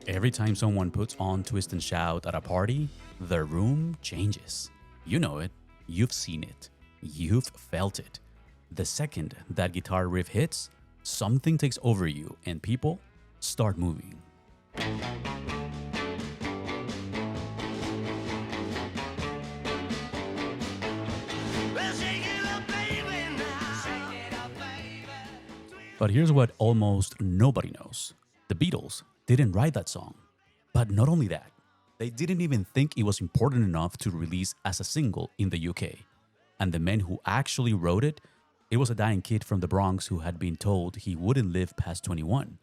Every time someone puts on Twist and Shout at a party, the room changes. You know it, you've seen it, you've felt it. The second that guitar riff hits, something takes over you and people start moving. But here's what almost nobody knows. The Beatles didn't write that song. But not only that, they didn't even think it was important enough to release as a single in the UK. And the man who actually wrote it, it was a dying kid from the Bronx who had been told he wouldn't live past 21.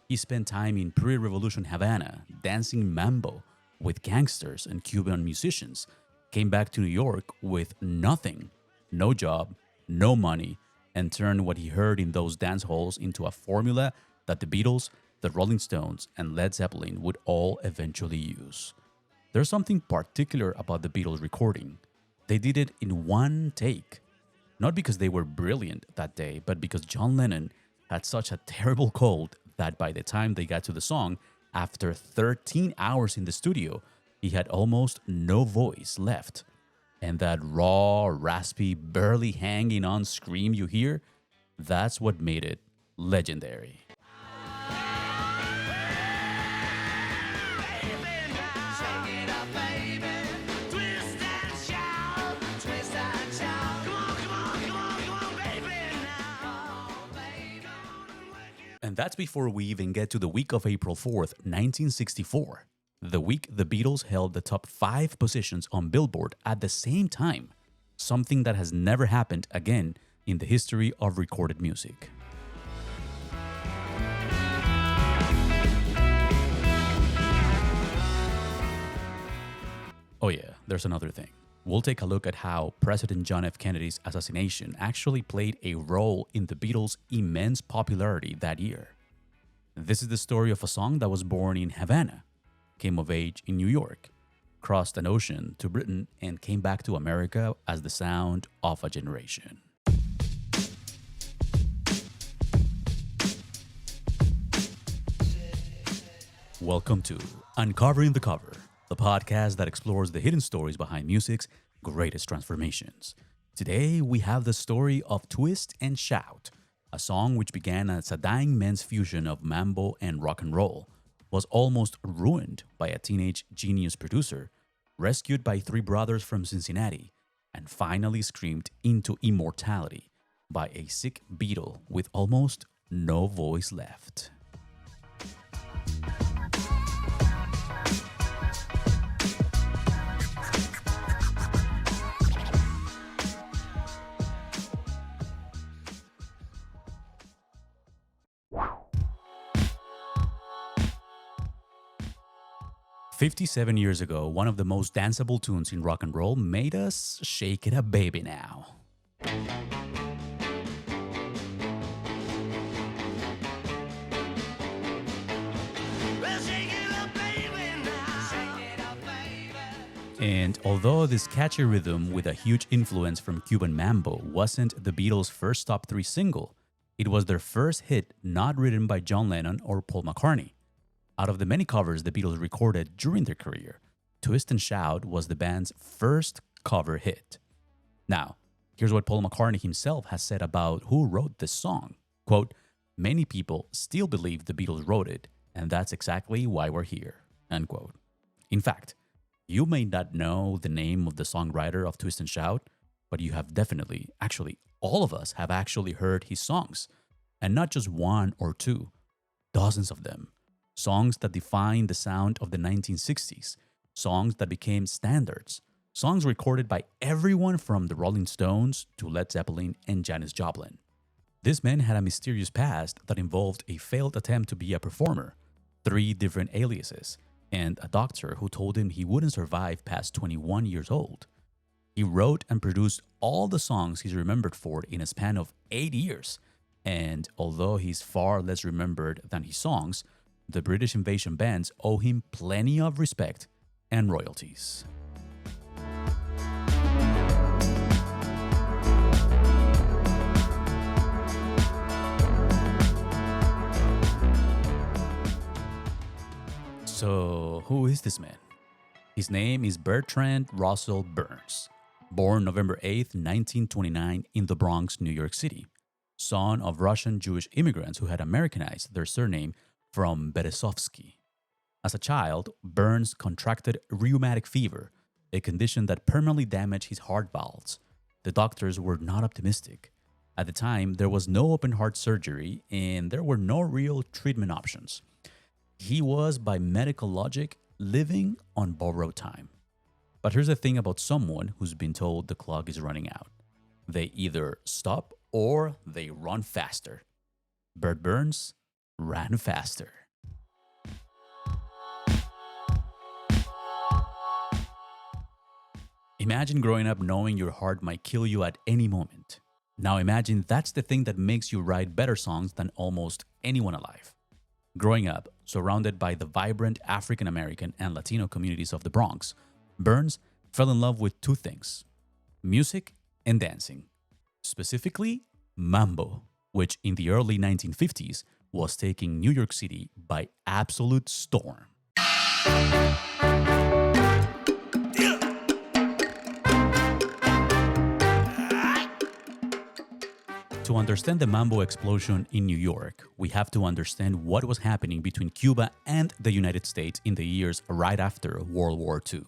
He spent time in pre-revolution Havana, dancing mambo with gangsters and Cuban musicians, came back to New York with nothing, no job, no money, and turned what he heard in those dance halls into a formula that the Beatles, the Rolling Stones, and Led Zeppelin would all eventually use. There's something particular about the Beatles recording. They did it in one take. Not because they were brilliant that day, but because John Lennon had such a terrible cold that by the time they got to the song, after 13 hours in the studio, he had almost no voice left. And that raw, raspy, barely hanging on scream you hear, that's what made it legendary. And that's before we even get to the week of April 4th, 1964. The week the Beatles held the top 5 positions on Billboard at the same time, something that has never happened again in the history of recorded music. Oh yeah, there's another thing. We'll take a look at how President John F. Kennedy's assassination actually played a role in the Beatles' immense popularity that year. This is the story of a song that was born in Havana, came of age in New York, crossed an ocean to Britain, and came back to America as the sound of a generation. Welcome to Uncovering the Cover, the podcast that explores the hidden stories behind music's greatest transformations. Today, we have the story of Twist and Shout, a song which began as a dying man's fusion of mambo and rock and roll, was almost ruined by a teenage genius producer, rescued by 3 brothers from Cincinnati, and finally screamed into immortality by a sick Beatle with almost no voice left. "57 years ago, one of the most danceable tunes in rock and roll made us shake it up, baby, now." And although this catchy rhythm with a huge influence from Cuban mambo wasn't the Beatles' first top 3 single, it was their first hit not written by John Lennon or Paul McCartney. Out of the many covers the Beatles recorded during their career, Twist and Shout was the band's first cover hit. Now, here's what Paul McCartney himself has said about who wrote this song. Quote, "Many people still believe the Beatles wrote it, and that's exactly why we're here." Unquote. In fact, you may not know the name of the songwriter of Twist and Shout, but you have definitely, actually, all of us have actually heard his songs. And not just 1 or 2, dozens of them. Songs that defined the sound of the 1960s, songs that became standards, songs recorded by everyone from the Rolling Stones to Led Zeppelin and Janis Joplin. This man had a mysterious past that involved a failed attempt to be a performer, 3 different aliases, and a doctor who told him he wouldn't survive past 21 years old. He wrote and produced all the songs he's remembered for in a span of 8 years, and although he's far less remembered than his songs, the British invasion bands owe him plenty of respect and royalties. So, who is this man? His name is Bertrand Russell Berns, born November 8th, 1929 in the Bronx, New York City, son of Russian Jewish immigrants who had Americanized their surname from Berezovsky. As a child, Berns contracted rheumatic fever, a condition that permanently damaged his heart valves. The doctors were not optimistic. At the time, there was no open heart surgery and there were no real treatment options. He was, by medical logic, living on borrowed time. But here's the thing about someone who's been told the clock is running out. They either stop or they run faster. Bert Berns ran faster. Imagine growing up knowing your heart might kill you at any moment. Now imagine that's the thing that makes you write better songs than almost anyone alive. Growing up, surrounded by the vibrant African American and Latino communities of the Bronx, Berns fell in love with two things: music and dancing. Specifically, mambo, which in the early 1950s was taking New York City by absolute storm. To understand the mambo explosion in New York, we have to understand what was happening between Cuba and the United States in the years right after World War II.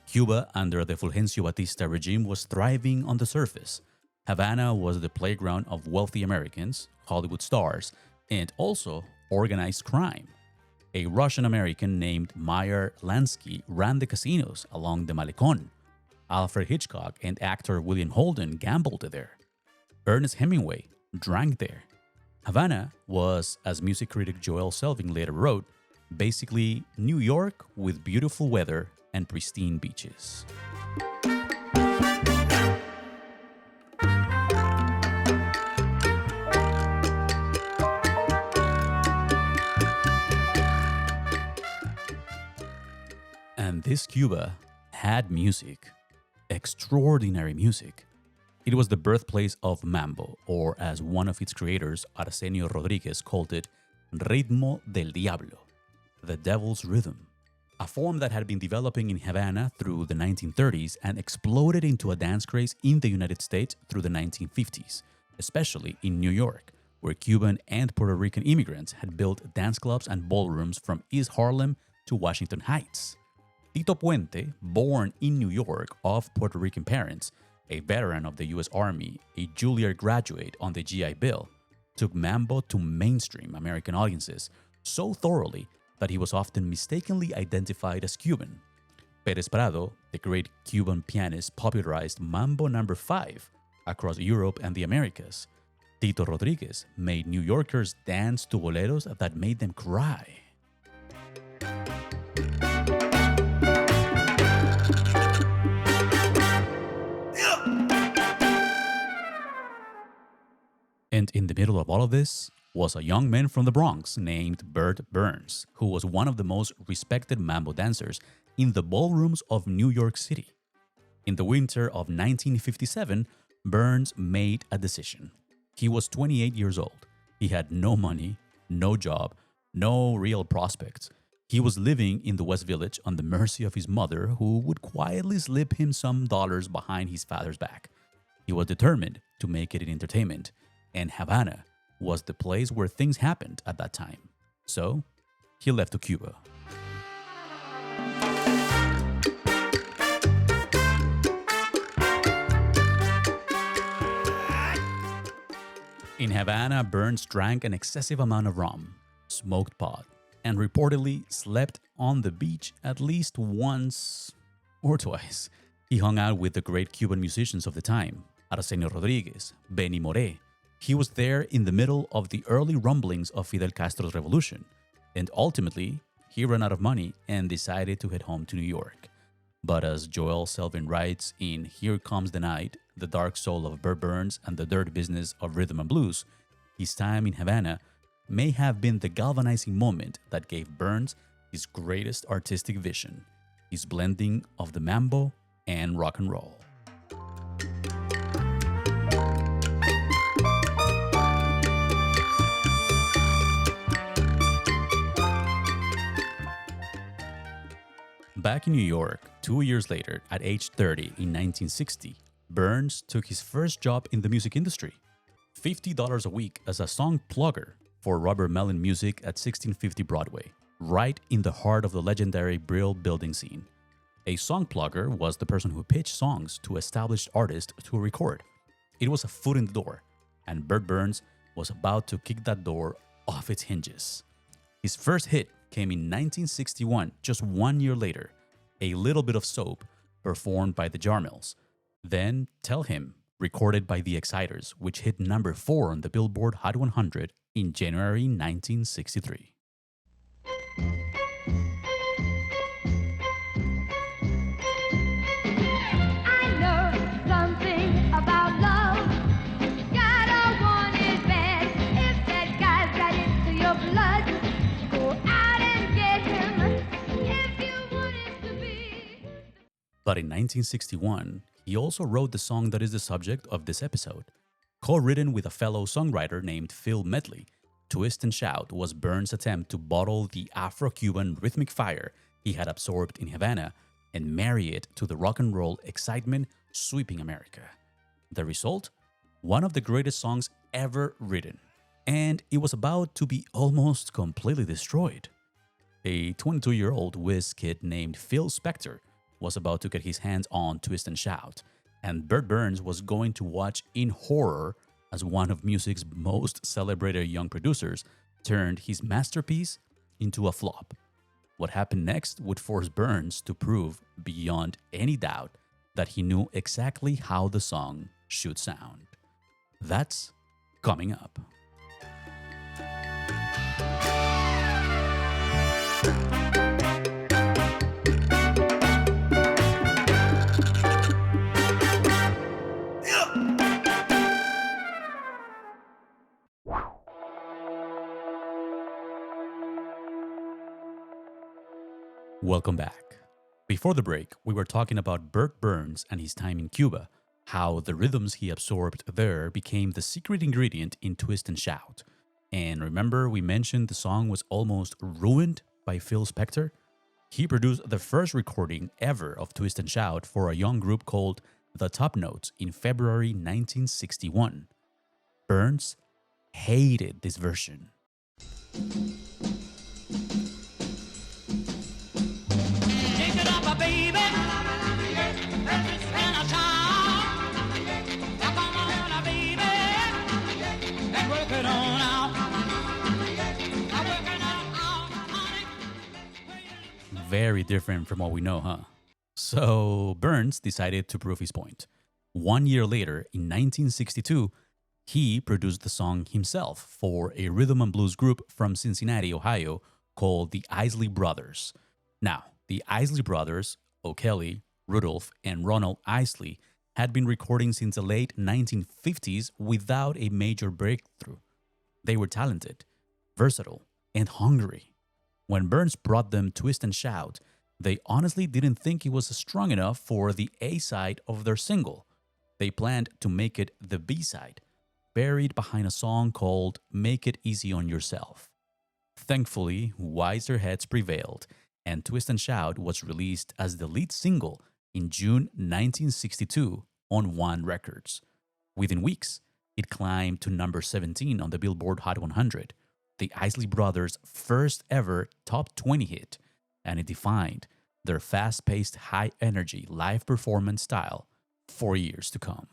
Cuba, under the Fulgencio Batista regime, was thriving on the surface. Havana was the playground of wealthy Americans, Hollywood stars, and also organized crime. A Russian American named Meyer Lansky ran the casinos along the Malecon. Alfred Hitchcock and actor William Holden gambled there. Ernest Hemingway drank there. Havana was, as music critic Joel Selving later wrote, basically New York with beautiful weather and pristine beaches. And this Cuba had music, extraordinary music. It was the birthplace of mambo, or as one of its creators, Arsenio Rodriguez, called it, ritmo del diablo, the devil's rhythm, a form that had been developing in Havana through the 1930s and exploded into a dance craze in the United States through the 1950s, especially in New York, where Cuban and Puerto Rican immigrants had built dance clubs and ballrooms from East Harlem to Washington Heights. Tito Puente, born in New York of Puerto Rican parents, a veteran of the U.S. Army, a Juilliard graduate on the GI Bill, took mambo to mainstream American audiences so thoroughly that he was often mistakenly identified as Cuban. Pérez Prado, the great Cuban pianist, popularized Mambo No. 5 across Europe and the Americas. Tito Rodriguez made New Yorkers dance to boleros that made them cry. And in the middle of all of this was a young man from the Bronx named Bert Berns, who was one of the most respected mambo dancers in the ballrooms of New York City. In the winter of 1957, Berns made a decision. He was 28 years old. He had no money, no job, no real prospects. He was living in the West Village on the mercy of his mother, who would quietly slip him some dollars behind his father's back. He was determined to make it an entertainment, and Havana was the place where things happened at that time. So, he left to Cuba. In Havana, Berns drank an excessive amount of rum, smoked pot, and reportedly slept on the beach at least once or twice. He hung out with the great Cuban musicians of the time, Arsenio Rodriguez, Benny Moré. He was there in the middle of the early rumblings of Fidel Castro's revolution, and ultimately, he ran out of money and decided to head home to New York. But as Joel Selvin writes in Here Comes the Night, The Dark Soul of Bert Berns and the Dirt Business of Rhythm and Blues, his time in Havana may have been the galvanizing moment that gave Berns his greatest artistic vision, his blending of the mambo and rock and roll. Back in New York, 2 years later, at age 30 in 1960, Berns took his first job in the music industry. $50 a week as a song plugger for Robert Mellon Music at 1650 Broadway, right in the heart of the legendary Brill Building scene. A song plugger was the person who pitched songs to established artists to record. It was a foot in the door, and Bert Berns was about to kick that door off its hinges. His first hit came in 1961, just 1 year later, A Little Bit of Soap, performed by the Jarmels. Then Tell Him, recorded by the Exciters, which hit number 4 on the Billboard Hot 100 in January 1963. But in 1961, he also wrote the song that is the subject of this episode. Co-written with a fellow songwriter named Phil Medley, Twist and Shout was Berns' attempt to bottle the Afro-Cuban rhythmic fire he had absorbed in Havana and marry it to the rock and roll excitement sweeping America. The result? One of the greatest songs ever written. And it was about to be almost completely destroyed. A 22-year-old whiz kid named Phil Spector was about to get his hands on Twist and Shout, and Bert Berns was going to watch in horror as one of music's most celebrated young producers turned his masterpiece into a flop. What happened next would force Berns to prove beyond any doubt that he knew exactly how the song should sound. That's coming up. Welcome back. Before the break, we were talking about Bert Berns and his time in Cuba, how the rhythms he absorbed there became the secret ingredient in Twist and Shout. And remember we mentioned the song was almost ruined by Phil Spector? He produced the first recording ever of Twist and Shout for a young group called The Top Notes in February 1961. Berns hated this version. Very different from what we know, huh? So Berns decided to prove his point. 1 year later, in 1962, he produced the song himself for a rhythm and blues group from Cincinnati, Ohio, called the Isley Brothers. Now, the Isley Brothers, O'Kelly, Rudolph, and Ronald Isley, had been recording since the late 1950s without a major breakthrough. They were talented, versatile, and hungry. When Berns brought them Twist and Shout, they honestly didn't think it was strong enough for the A-side of their single. They planned to make it the B-side, buried behind a song called Make It Easy on Yourself. Thankfully, wiser heads prevailed, and Twist and Shout was released as the lead single in June 1962 on One Records. Within weeks, it climbed to number 17 on the Billboard Hot 100, the Isley Brothers' first ever top 20 hit, and it defined their fast-paced, high-energy live performance style for years to come.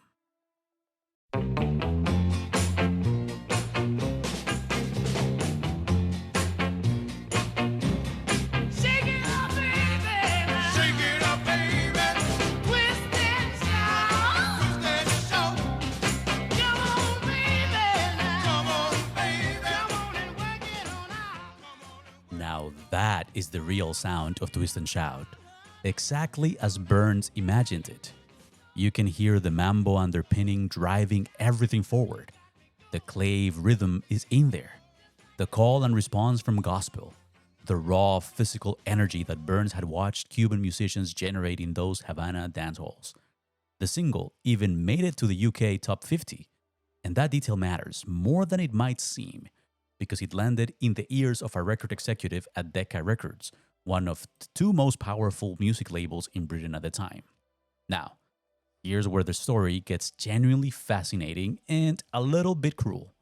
Now that is the real sound of Twist and Shout, exactly as Berns imagined it. You can hear the mambo underpinning driving everything forward. The clave rhythm is in there. The call and response from gospel. The raw physical energy that Berns had watched Cuban musicians generate in those Havana dance halls. The single even made it to the UK Top 50. And that detail matters more than it might seem, because it landed in the ears of a record executive at Decca Records, one of the two most powerful music labels in Britain at the time. Now, here's where the story gets genuinely fascinating and a little bit cruel.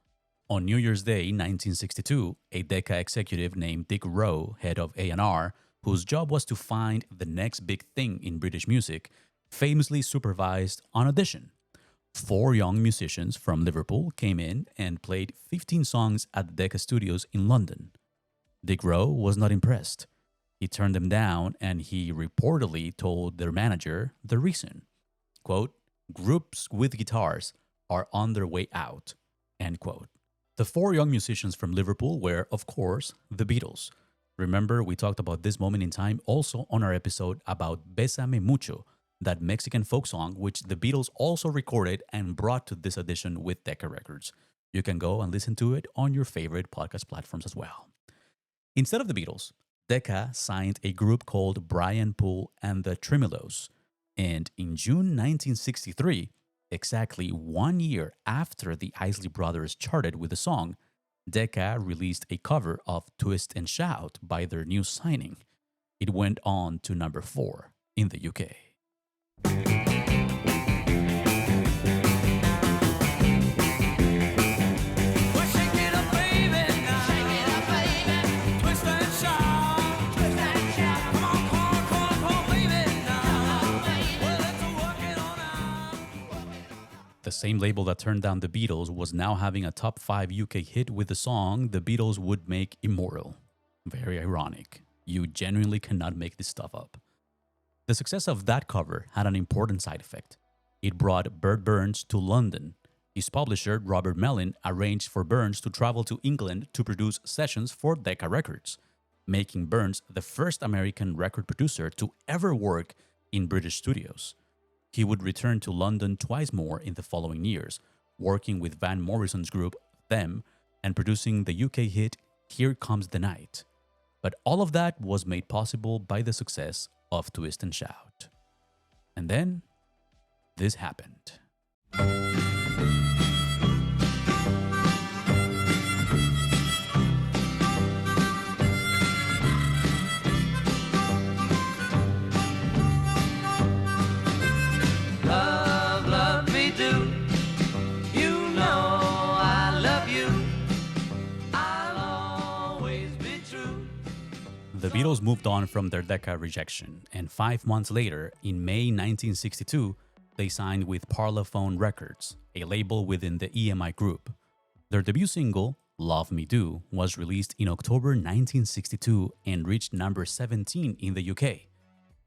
On New Year's Day 1962, a Decca executive named Dick Rowe, head of A&R, whose job was to find the next big thing in British music, famously supervised an audition. 4 young musicians from Liverpool came in and played 15 songs at the Decca studios in London. Dick Rowe was not impressed. He turned them down and he reportedly told their manager the reason. Quote, "Groups with guitars are on their way out." End quote. The 4 young musicians from Liverpool were, of course, the Beatles. Remember, we talked about this moment in time also on our episode about Bésame Mucho, that Mexican folk song which the Beatles also recorded and brought to this edition with Decca Records. You can go and listen to it on your favorite podcast platforms as well. Instead of the Beatles, Decca signed a group called Brian Poole and the Tremeloes, and in June 1963, exactly 1 year after the Isley Brothers charted with the song, Decca released a cover of Twist and Shout by their new signing. It went on to number 4 in the UK. The same label that turned down the Beatles was now having a top 5 UK hit with the song the Beatles would make immortal. Very ironic. You genuinely cannot make this stuff up. The success of that cover had an important side effect. It brought Bert Berns to London. His publisher, Robert Mellin, arranged for Berns to travel to England to produce sessions for Decca Records, making Berns the first American record producer to ever work in British studios. He would return to London twice more in the following years, working with Van Morrison's group, Them, and producing the UK hit Here Comes the Night. But all of that was made possible by the success of Twist and Shout. And then, this happened. The Beatles moved on from their Decca rejection, and 5 months later, in May 1962, they signed with Parlophone Records, a label within the EMI group. Their debut single, Love Me Do, was released in October 1962 and reached number 17 in the UK.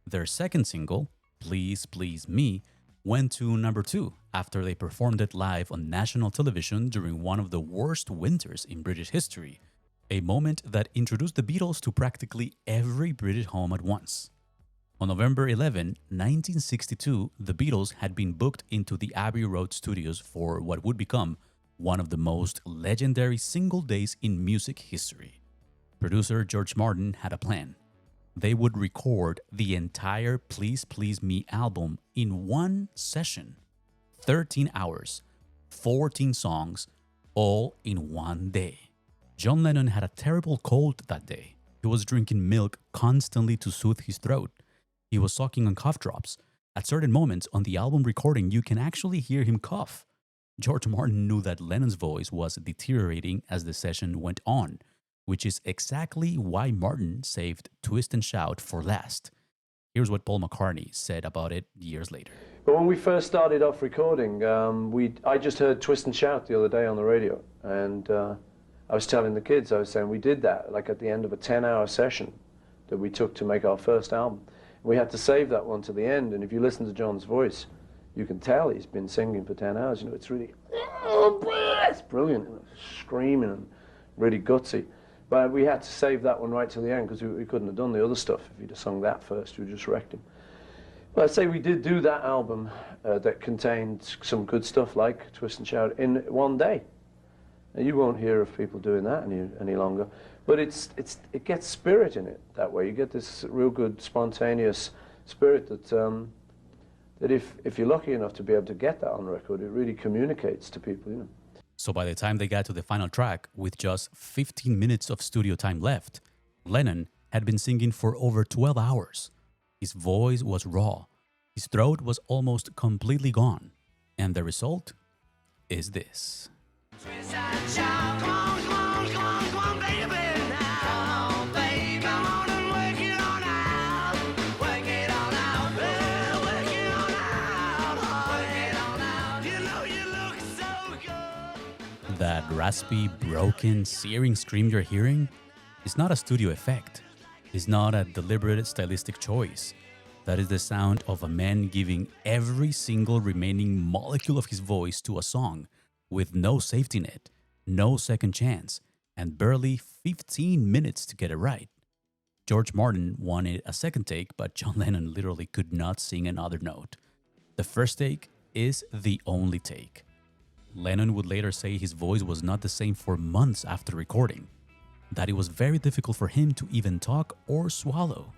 Their second single, Please Please Me, went to number 2 after they performed it live on national television during one of the worst winters in British history, a moment that introduced the Beatles to practically every British home at once. On November 11, 1962, the Beatles had been booked into the Abbey Road studios for what would become one of the most legendary single days in music history. Producer George Martin had a plan. They would record the entire Please Please Me album in one session. 13 hours, 14 songs, all in one day. John Lennon had a terrible cold that day. He was drinking milk constantly to soothe his throat. He was sucking on cough drops. At certain moments on the album recording, you can actually hear him cough. George Martin knew that Lennon's voice was deteriorating as the session went on, which is exactly why Martin saved Twist and Shout for last. Here's what Paul McCartney said about it years later. But when we first started off recording, I just heard Twist and Shout the other day on the radio, and I was telling the kids, I was saying we did that like at the end of a 10-hour session that we took to make our first album. We had to save that one to the end, and if you listen to John's voice, you can tell he's been singing for 10 hours. You know, it's really, it's brilliant, you know, screaming and really gutsy. But we had to save that one right to the end because we couldn't have done the other stuff if he'd have sung that first. We just wrecked him. But I'd say we did do that album that contained some good stuff like Twist and Shout in one day. Now, you won't hear of people doing that any longer, but it gets spirit in it that way. You get this real good spontaneous spirit that if you're lucky enough to be able to get that on record, it really communicates to people, you know. So by the time they got to the final track, with just 15 minutes of studio time left, Lennon had been singing for over 12 hours. His voice was raw. His throat was almost completely gone. And the result is this. That raspy, broken, searing scream you're hearing is not a studio effect. It's not a deliberate stylistic choice. That is the sound of a man giving every single remaining molecule of his voice to a song with no safety net, no second chance, and barely 15 minutes to get it right. George Martin wanted a second take, but John Lennon literally could not sing another note. The first take is the only take. Lennon would later say his voice was not the same for months after recording, that it was very difficult for him to even talk or swallow.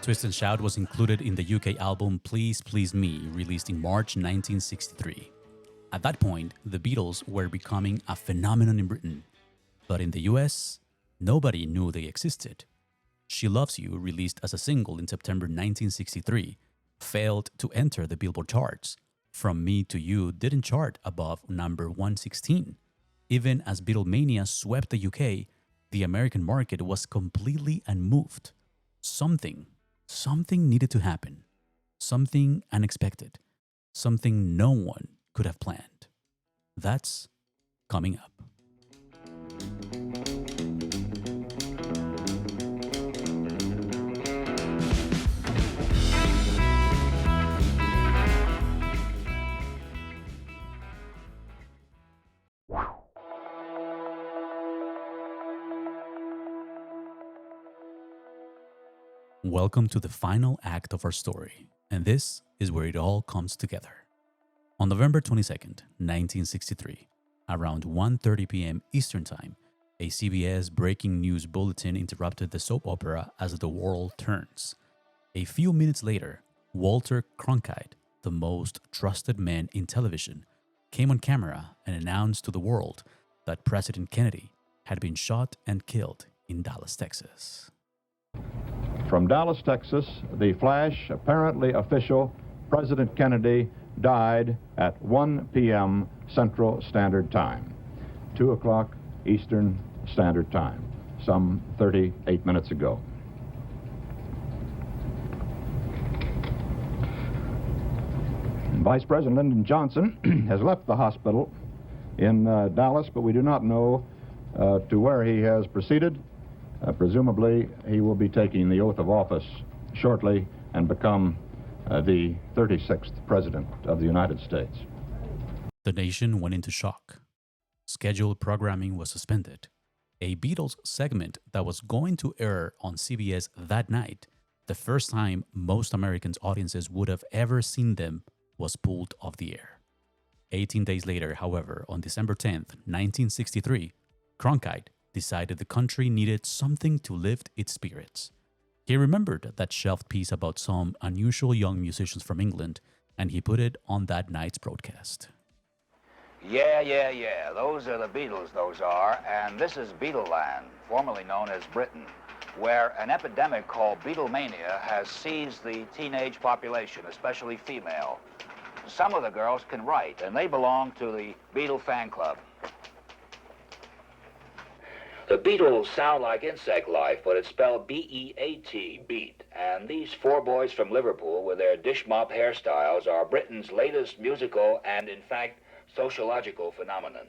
Twist and Shout was included in the UK album Please Please Me, released in March 1963. At that point, the Beatles were becoming a phenomenon in Britain. But in the US, nobody knew they existed. She Loves You, released as a single in September 1963, failed to enter the Billboard charts. From Me to You didn't chart above number 116. Even as Beatlemania swept the UK, the American market was completely unmoved. Something needed to happen. Something unexpected. Something no one could have planned. That's coming up. Welcome to the final act of our story, and this is where it all comes together. On November 22nd, 1963, around 1:30 p.m. Eastern Time, a CBS breaking news bulletin interrupted the soap opera As the World Turns. A few minutes later, Walter Cronkite, the most trusted man in television, came on camera and announced to the world that President Kennedy had been shot and killed in Dallas, Texas. From Dallas, Texas, the flash, apparently official, President Kennedy died at 1 p.m. Central Standard Time, 2 o'clock Eastern Standard Time, some 38 minutes ago. Vice President Lyndon Johnson has left the hospital in Dallas, but we do not know to where he has proceeded. Presumably, he will be taking the oath of office shortly and become the 36th President of the United States. The nation went into shock. Scheduled programming was suspended. A Beatles segment that was going to air on CBS that night, the first time most Americans' audiences would have ever seen them, was pulled off the air. 18 days later, however, on December 10th, 1963, Cronkite decided the country needed something to lift its spirits. He remembered that shelved piece about some unusual young musicians from England, and he put it on that night's broadcast. Yeah. Those are the Beatles, those are. And this is Beatleland, formerly known as Britain, where an epidemic called Beatlemania has seized the teenage population, especially female. Some of the girls can write, and they belong to the Beatle fan club. The Beatles sound like insect life, but it's spelled B-E-A-T, beat. And these four boys from Liverpool with their dish mop hairstyles are Britain's latest musical and, in fact, sociological phenomenon.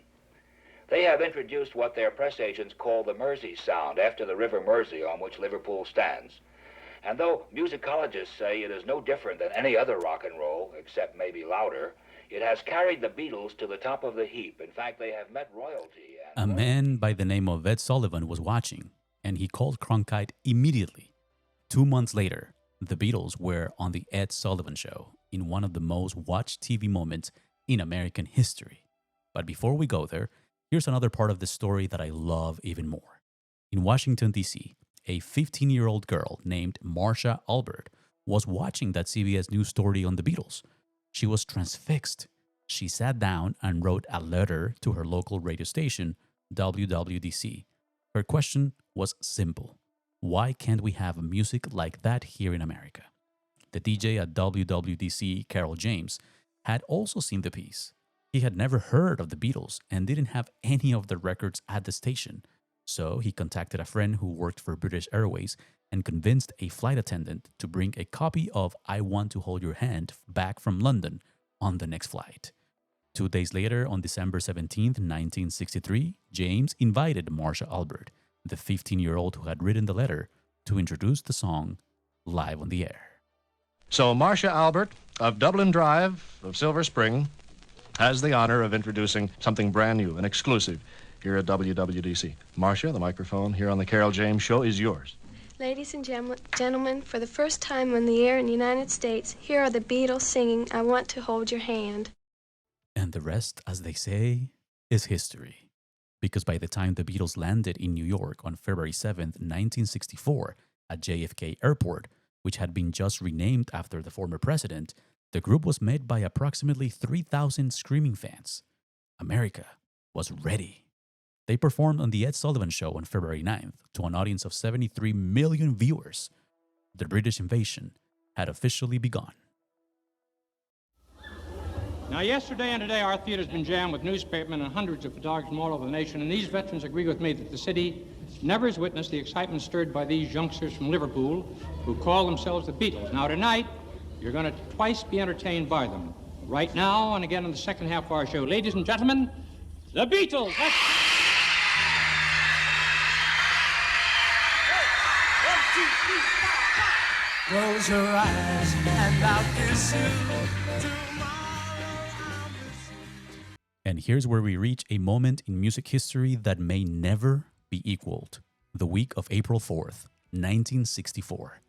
They have introduced what their press agents call the Mersey sound, after the River Mersey on which Liverpool stands. And though musicologists say it is no different than any other rock and roll, except maybe louder, it has carried the Beatles to the top of the heap. In fact, they have met royalty. A man by the name of Ed Sullivan was watching, and he called Cronkite immediately. 2 months later, the Beatles were on the Ed Sullivan Show in one of the most watched TV moments in American history. But before we go there, here's another part of the story that I love even more. In Washington, D.C., a 15-year-old girl named Marsha Albert was watching that CBS News story on the Beatles. She was transfixed. She sat down and wrote a letter to her local radio station, WWDC. Her question was simple. Why can't we have music like that here in America? The DJ at WWDC, Carol James, had also seen the piece. He had never heard of the Beatles and didn't have any of the records at the station. So he contacted a friend who worked for British Airways and convinced a flight attendant to bring a copy of I Want to Hold Your Hand back from London on the next flight. 2 days later, on December 17, 1963, James invited Marsha Albert, the 15-year-old who had written the letter, to introduce the song live on the air. So Marsha Albert of Dublin Drive of Silver Spring has the honor of introducing something brand new and exclusive here at WWDC. Marsha, the microphone here on the Carol James Show is yours. Ladies and gentlemen, for the first time on the air in the United States, here are the Beatles singing I Want to Hold Your Hand. And the rest, as they say, is history. Because by the time the Beatles landed in New York on February 7th, 1964, at JFK Airport, which had been just renamed after the former president, the group was met by approximately 3,000 screaming fans. America was ready. They performed on The Ed Sullivan Show on February 9th to an audience of 73 million viewers. The British invasion had officially begun. Now, yesterday and today, our theater's been jammed with newspapermen and hundreds of photographers from all over the nation, and these veterans agree with me that the city never has witnessed the excitement stirred by these youngsters from Liverpool who call themselves the Beatles. Now, tonight, you're going to twice be entertained by them. Right now, and again in the second half of our show. Ladies and gentlemen, the Beatles! Close your eyes and I'll kiss you. And here's where we reach a moment in music history that may never be equaled. The week of April 4th, 1964.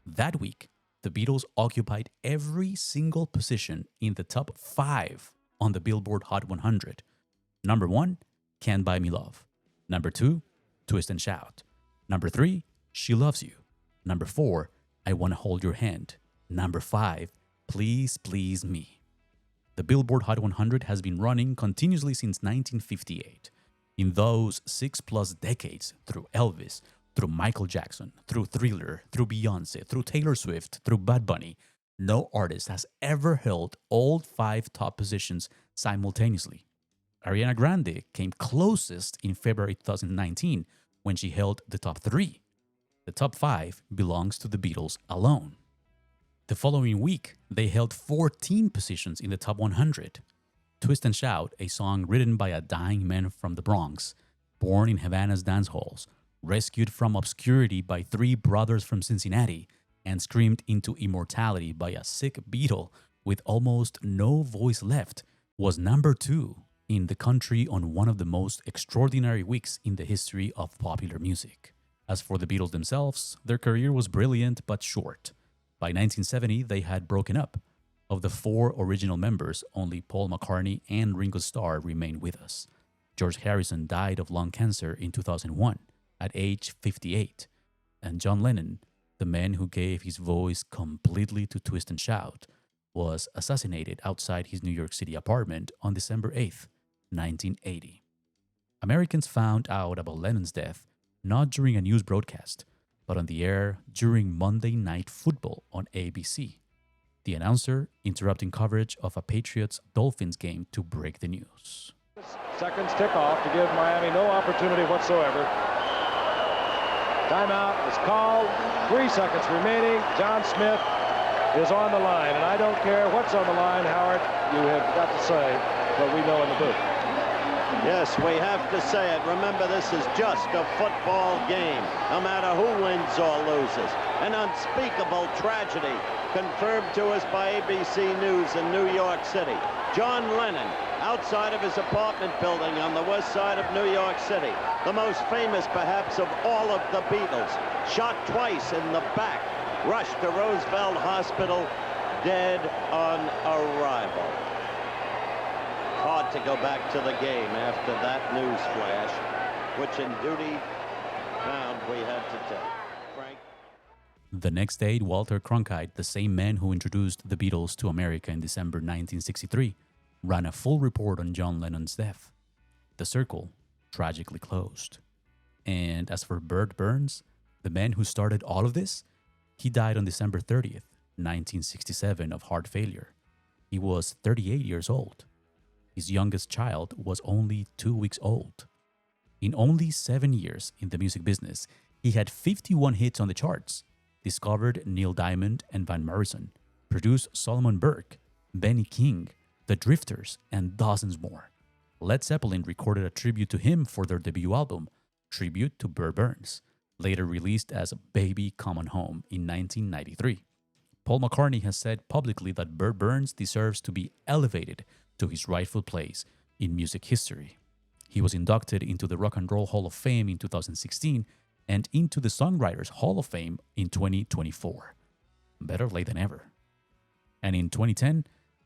That week, the Beatles occupied every single position in the top 5 on the Billboard Hot 100. Number 1, Can't Buy Me Love. Number 2, Twist and Shout. Number 3, She Loves You. Number 4, I Wanna Hold Your Hand. Number 5, Please Please Me. The Billboard Hot 100 has been running continuously since 1958. In those 6+ decades, through Elvis, through Michael Jackson, through Thriller, through Beyonce, through Taylor Swift, through Bad Bunny, no artist has ever held all 5 top positions simultaneously. Ariana Grande came closest in February 2019 when she held the top 3. The top 5 belongs to the Beatles alone. The following week, they held 14 positions in the top 100. Twist and Shout, a song written by a dying man from the Bronx, born in Havana's dance halls, rescued from obscurity by 3 brothers from Cincinnati, and screamed into immortality by a sick Beatle with almost no voice left, was number 2 in the country on one of the most extraordinary weeks in the history of popular music. As for the Beatles themselves, their career was brilliant but short. By 1970, they had broken up. Of the 4 original members, only Paul McCartney and Ringo Starr remained with us. George Harrison died of lung cancer in 2001 at age 58. And John Lennon, the man who gave his voice completely to Twist and Shout, was assassinated outside his New York City apartment on December 8th, 1980. Americans found out about Lennon's death not during a news broadcast, but on the air during Monday Night Football on ABC. The announcer interrupting coverage of a Patriots-Dolphins game to break the news. Seconds tick off to give Miami no opportunity whatsoever. Timeout is called. 3 seconds remaining. John Smith is on the line, and I don't care what's on the line, Howard. You have got to say what we know in the booth. Yes, we have to say it. Remember, this is just a football game, no matter who wins or loses. An unspeakable tragedy confirmed to us by ABC News in New York City. John Lennon, outside of his apartment building on the west side of New York City, the most famous perhaps of all of the Beatles, shot twice in the back, rushed to Roosevelt Hospital, dead on arrival. Hard to go back to the game after that news flash, which in duty bound we had to take. Frank? The next day, Walter Cronkite, the same man who introduced the Beatles to America in December 1963, ran a full report on John Lennon's death. The circle tragically closed. And as for Bert Berns, the man who started all of this, he died on December 30th, 1967 of heart failure. He was 38 years old. His youngest child was only 2 weeks old. In only 7 years in the music business, he had 51 hits on the charts, discovered Neil Diamond and Van Morrison, produced Solomon Burke, Benny King, The Drifters, and dozens more. Led Zeppelin recorded a tribute to him for their debut album, Tribute to Bert Berns, later released as Baby Come On Home in 1993. Paul McCartney has said publicly that Bert Berns deserves to be elevated to his rightful place in music history. He was inducted into the Rock and Roll Hall of Fame in 2016 and into the Songwriters Hall of Fame in 2024. Better late than ever. And in 2010,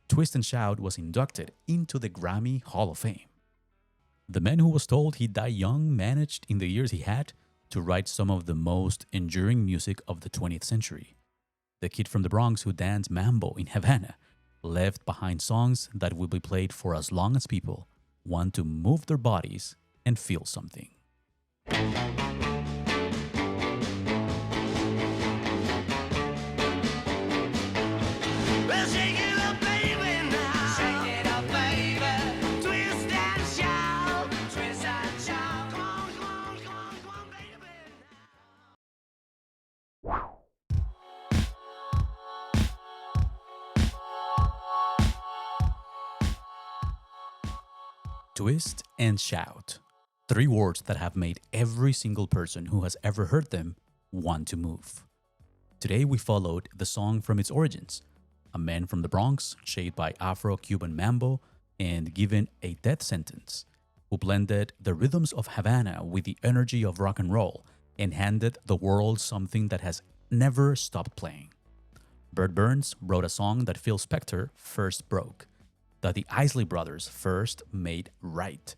Twist and Shout was inducted into the Grammy Hall of Fame. The man who was told he'd die young managed, in the years he had, to write some of the most enduring music of the 20th century. The kid from the Bronx who danced mambo in Havana left behind songs that will be played for as long as people want to move their bodies and feel something. Twist and shout. 3 words that have made every single person who has ever heard them want to move. Today we followed the song from its origins, a man from the Bronx shaped by Afro-Cuban mambo and given a death sentence, who blended the rhythms of Havana with the energy of rock and roll and handed the world something that has never stopped playing. Bert Berns wrote a song that Phil Spector first broke, that the Isley Brothers first made right,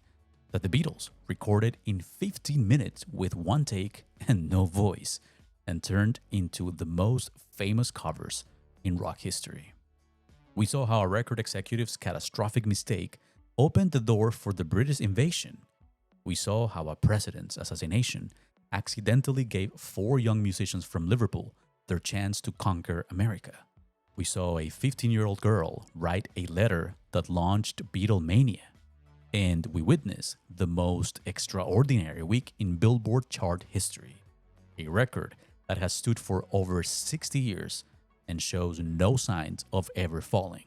that the Beatles recorded in 15 minutes with one take and no voice, and turned into the most famous covers in rock history. We saw how a record executive's catastrophic mistake opened the door for the British invasion. We saw how a president's assassination accidentally gave 4 young musicians from Liverpool their chance to conquer America. We saw a 15-year-old girl write a letter that launched Beatlemania. And we witnessed the most extraordinary week in Billboard chart history, a record that has stood for over 60 years and shows no signs of ever falling.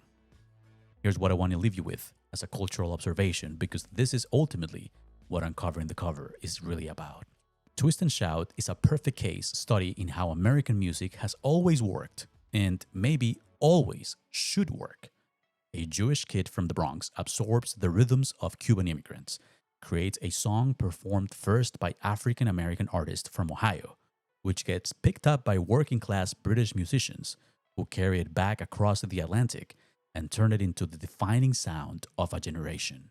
Here's what I want to leave you with as a cultural observation, because this is ultimately what Uncovering the Cover is really about. Twist and Shout is a perfect case study in how American music has always worked, and maybe always should work. A Jewish kid from the Bronx absorbs the rhythms of Cuban immigrants, creates a song performed first by African-American artists from Ohio, which gets picked up by working-class British musicians who carry it back across the Atlantic and turn it into the defining sound of a generation.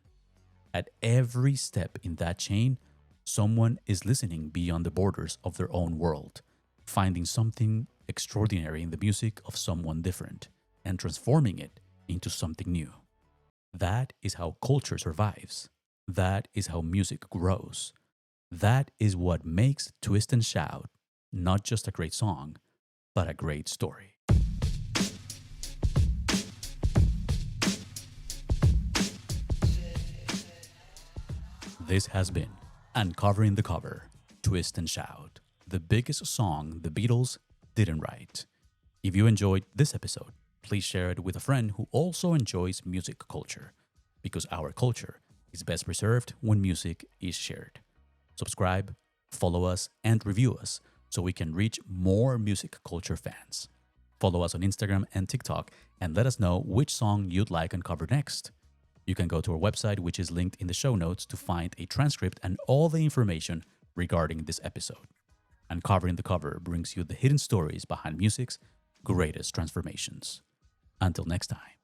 At every step in that chain, someone is listening beyond the borders of their own world, finding something extraordinary in the music of someone different and transforming it into something new. That is how culture survives. That is how music grows. That is what makes Twist and Shout not just a great song, but a great story. This has been Uncovering the Cover, Twist and Shout, the biggest song the Beatles didn't write. If you enjoyed this episode, please share it with a friend who also enjoys music culture, because our culture is best preserved when music is shared. Subscribe, follow us, and review us so we can reach more music culture fans. Follow us on Instagram and TikTok and let us know which song you'd like uncovered next. You can go to our website, which is linked in the show notes, to find a transcript and all the information regarding this episode. Uncovering the Cover brings you the hidden stories behind music's greatest transformations. Until next time.